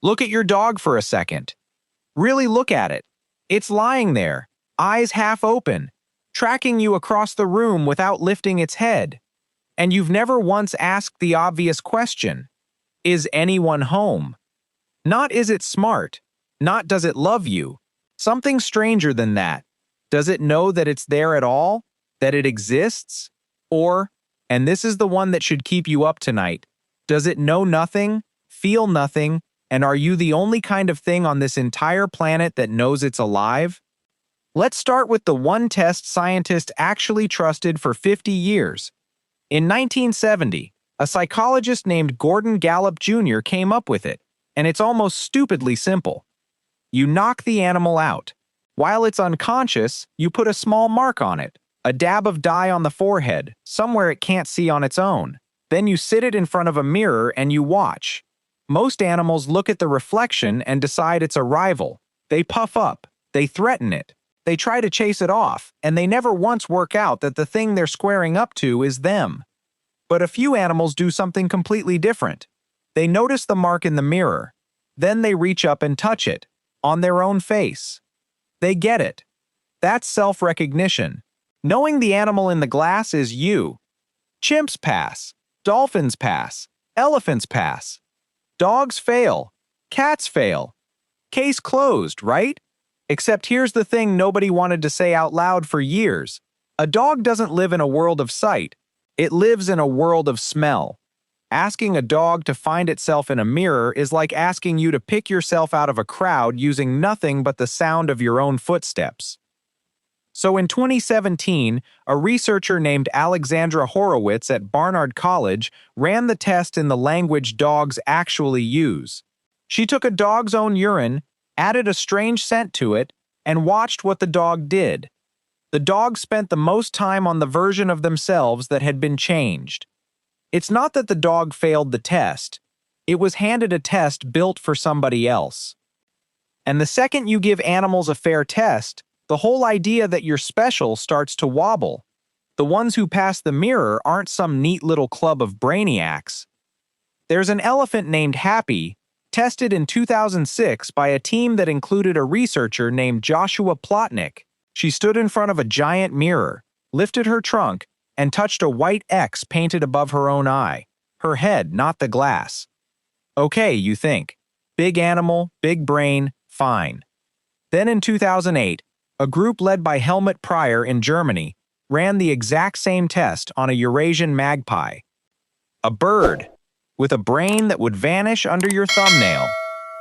Look at your dog for a second. Really look at it. It's lying there, eyes half open, tracking you across the room without lifting its head. And you've never once asked the obvious question, is anyone home? Not is it smart, not does it love you. Something stranger than that. Does it know that it's there at all? That it exists? Or, and this is the one that should keep you up tonight, does it know nothing, feel nothing, and are you the only kind of thing on this entire planet that knows it's alive? Let's start with the one test scientists actually trusted for 50 years. In 1970, a psychologist named Gordon Gallup Jr. came up with it, and it's almost stupidly simple. You knock the animal out. While it's unconscious, you put a small mark on it, a dab of dye on the forehead, somewhere it can't see on its own. Then you sit it in front of a mirror and you watch. Most animals look at the reflection and decide it's a rival. They puff up, they threaten it, they try to chase it off, and they never once work out that the thing they're squaring up to is them. But a few animals do something completely different. They notice the mark in the mirror. Then they reach up and touch it, on their own face. They get it. That's self-recognition. Knowing the animal in the glass is you. Chimps pass. Dolphins pass. Elephants pass. Dogs fail. Cats fail. Case closed, right? Except here's the thing nobody wanted to say out loud for years. A dog doesn't live in a world of sight. It lives in a world of smell. Asking a dog to find itself in a mirror is like asking you to pick yourself out of a crowd using nothing but the sound of your own footsteps. So in 2017, a researcher named Alexandra Horowitz at Barnard College ran the test in the language dogs actually use. She took a dog's own urine, added a strange scent to it, and watched what the dog did. The dog spent the most time on the version of themselves that had been changed. It's not that the dog failed the test. It was handed a test built for somebody else. And the second you give animals a fair test, the whole idea that you're special starts to wobble. The ones who pass the mirror aren't some neat little club of brainiacs. There's an elephant named Happy, tested in 2006 by a team that included a researcher named Joshua Plotnick. She stood in front of a giant mirror, lifted her trunk, and touched a white X painted above her own eye. Her head, not the glass. Okay, you think. Big animal, big brain, fine. Then in 2008, a group led by Helmut Pryor in Germany ran the exact same test on a Eurasian magpie. A bird, with a brain that would vanish under your thumbnail,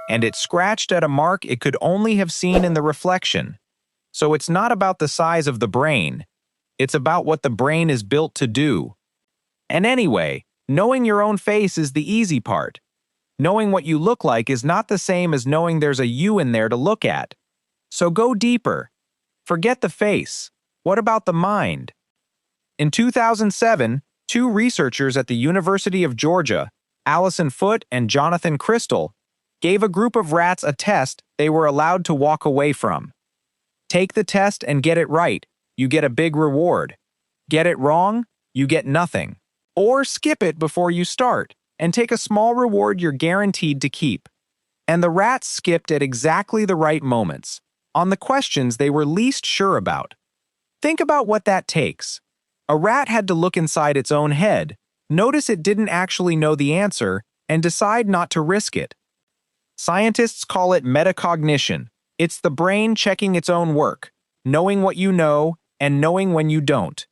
and it scratched at a mark it could only have seen in the reflection. So it's not about the size of the brain, it's about what the brain is built to do. And anyway, knowing your own face is the easy part. Knowing what you look like is not the same as knowing there's a you in there to look at. So go deeper. Forget the face. What about the mind? In 2007, two researchers at the University of Georgia, Allison Foote and Jonathan Crystal, gave a group of rats a test they were allowed to walk away from. Take the test and get it right, you get a big reward. Get it wrong, you get nothing. Or skip it before you start, and take a small reward you're guaranteed to keep. And the rats skipped at exactly the right moments, on the questions they were least sure about. Think about what that takes. A rat had to look inside its own head, notice it didn't actually know the answer, and decide not to risk it. Scientists call it metacognition. It's the brain checking its own work, knowing what you know and knowing when you don't.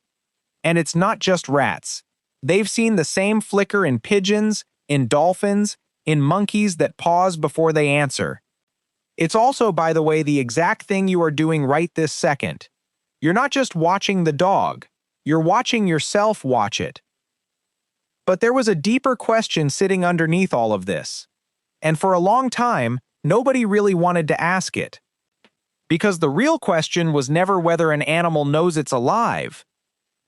And it's not just rats. They've seen the same flicker in pigeons, in dolphins, in monkeys that pause before they answer. It's also, by the way, the exact thing you are doing right this second. You're not just watching the dog, you're watching yourself watch it. But there was a deeper question sitting underneath all of this. And for a long time, nobody really wanted to ask it. Because the real question was never whether an animal knows it's alive.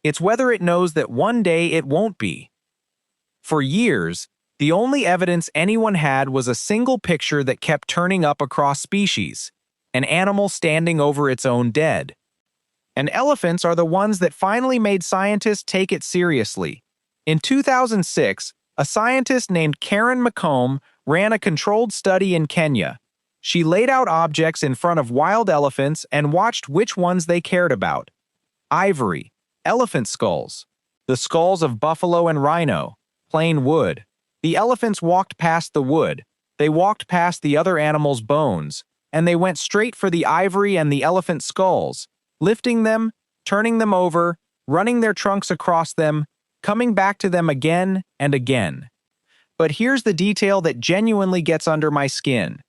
It's whether it knows that one day it won't be. For years, the only evidence anyone had was a single picture that kept turning up across species, an animal standing over its own dead. And elephants are the ones that finally made scientists take it seriously. In 2006, a scientist named Karen McComb ran a controlled study in Kenya. She laid out objects in front of wild elephants and watched which ones they cared about. Ivory, elephant skulls, the skulls of buffalo and rhino, plain wood. The elephants walked past the wood, they walked past the other animals' bones, and they went straight for the ivory and the elephant skulls, lifting them, turning them over, running their trunks across them, coming back to them again and again. But here's the detail that genuinely gets under my skin.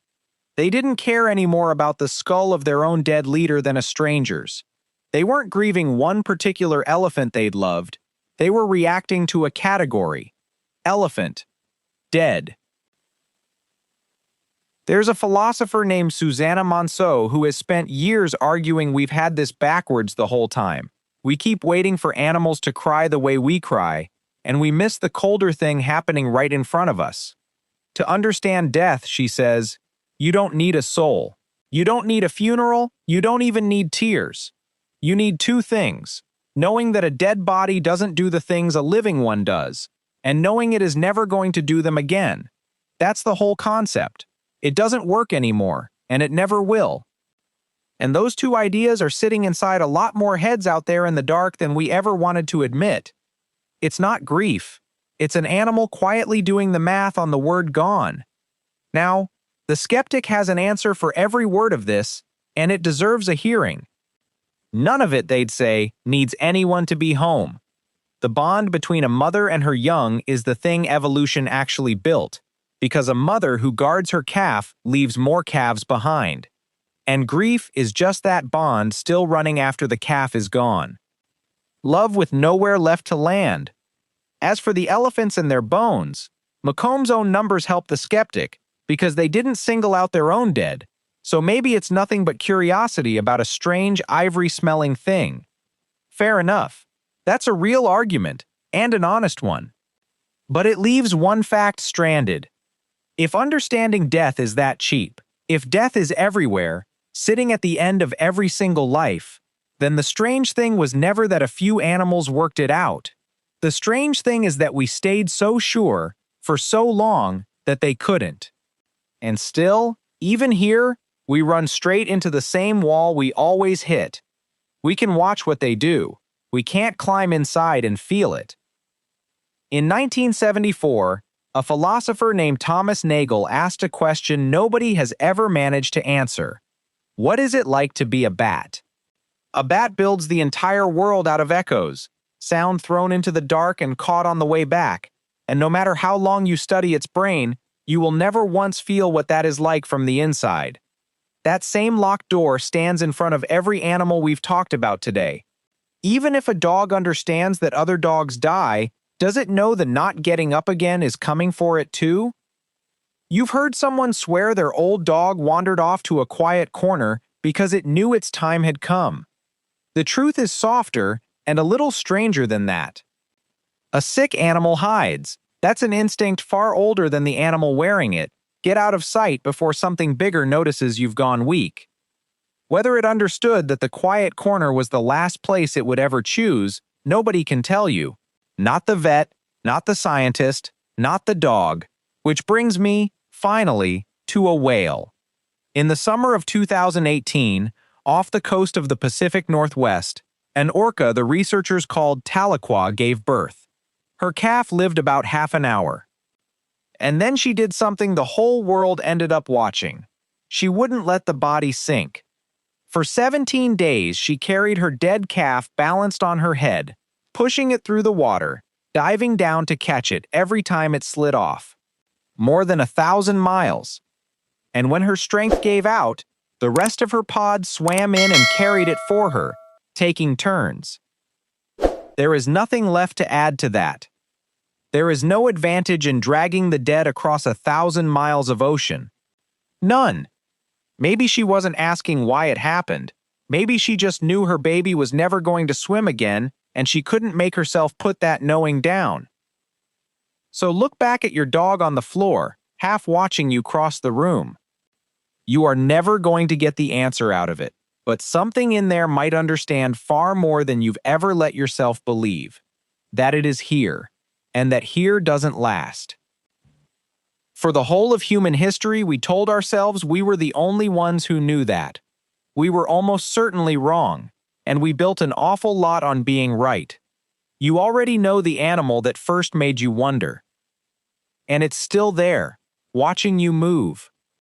They didn't care any more about the skull of their own dead leader than a stranger's. They weren't grieving one particular elephant they'd loved. They were reacting to a category. Elephant. Dead. There's a philosopher named Susana Monsó who has spent years arguing we've had this backwards the whole time. We keep waiting for animals to cry the way we cry, and we miss the colder thing happening right in front of us. To understand death, she says, you don't need a soul. You don't need a funeral. You don't even need tears. You need two things: knowing that a dead body doesn't do the things a living one does, and knowing it is never going to do them again. That's the whole concept. It doesn't work anymore, and it never will. And those two ideas are sitting inside a lot more heads out there in the dark than we ever wanted to admit. It's not grief. It's an animal quietly doing the math on the word gone. Now, the skeptic has an answer for every word of this, and it deserves a hearing. None of it, they'd say, needs anyone to be home. The bond between a mother and her young is the thing evolution actually built, because a mother who guards her calf leaves more calves behind. And grief is just that bond still running after the calf is gone. Love with nowhere left to land. As for the elephants and their bones, Macomb's own numbers help the skeptic, because they didn't single out their own dead, so maybe it's nothing but curiosity about a strange ivory-smelling thing. Fair enough. That's a real argument, and an honest one. But it leaves one fact stranded. If understanding death is that cheap, if death is everywhere, sitting at the end of every single life, then the strange thing was never that a few animals worked it out. The strange thing is that we stayed so sure, for so long, that they couldn't. And still, even here, we run straight into the same wall we always hit. We can watch what they do. We can't climb inside and feel it. In 1974, a philosopher named Thomas Nagel asked a question nobody has ever managed to answer. What is it like to be a bat? A bat builds the entire world out of echoes, sound thrown into the dark and caught on the way back, and no matter how long you study its brain, you will never once feel what that is like from the inside. That same locked door stands in front of every animal we've talked about today. Even if a dog understands that other dogs die, does it know the not getting up again is coming for it too? You've heard someone swear their old dog wandered off to a quiet corner because it knew its time had come. The truth is softer and a little stranger than that. A sick animal hides. That's an instinct far older than the animal wearing it. Get out of sight before something bigger notices you've gone weak. Whether it understood that the quiet corner was the last place it would ever choose, nobody can tell you. Not the vet, not the scientist, not the dog. Which brings me, finally, to a whale. In the summer of 2018, off the coast of the Pacific Northwest, an orca the researchers called Tahlequah gave birth. Her calf lived about half an hour. And then she did something the whole world ended up watching. She wouldn't let the body sink. For 17 days, she carried her dead calf balanced on her head, pushing it through the water, diving down to catch it every time it slid off. More than 1,000 miles. And when her strength gave out, the rest of her pod swam in and carried it for her, taking turns. There is nothing left to add to that. There is no advantage in dragging the dead across 1,000 miles of ocean. None. Maybe she wasn't asking why it happened. Maybe she just knew her baby was never going to swim again, and she couldn't make herself put that knowing down. So look back at your dog on the floor, half watching you cross the room. You are never going to get the answer out of it, but something in there might understand far more than you've ever let yourself believe. That it is here, and that here doesn't last. For the whole of human history, we told ourselves we were the only ones who knew that. We were almost certainly wrong, and we built an awful lot on being right. You already know the animal that first made you wonder. And it's still there, watching you move.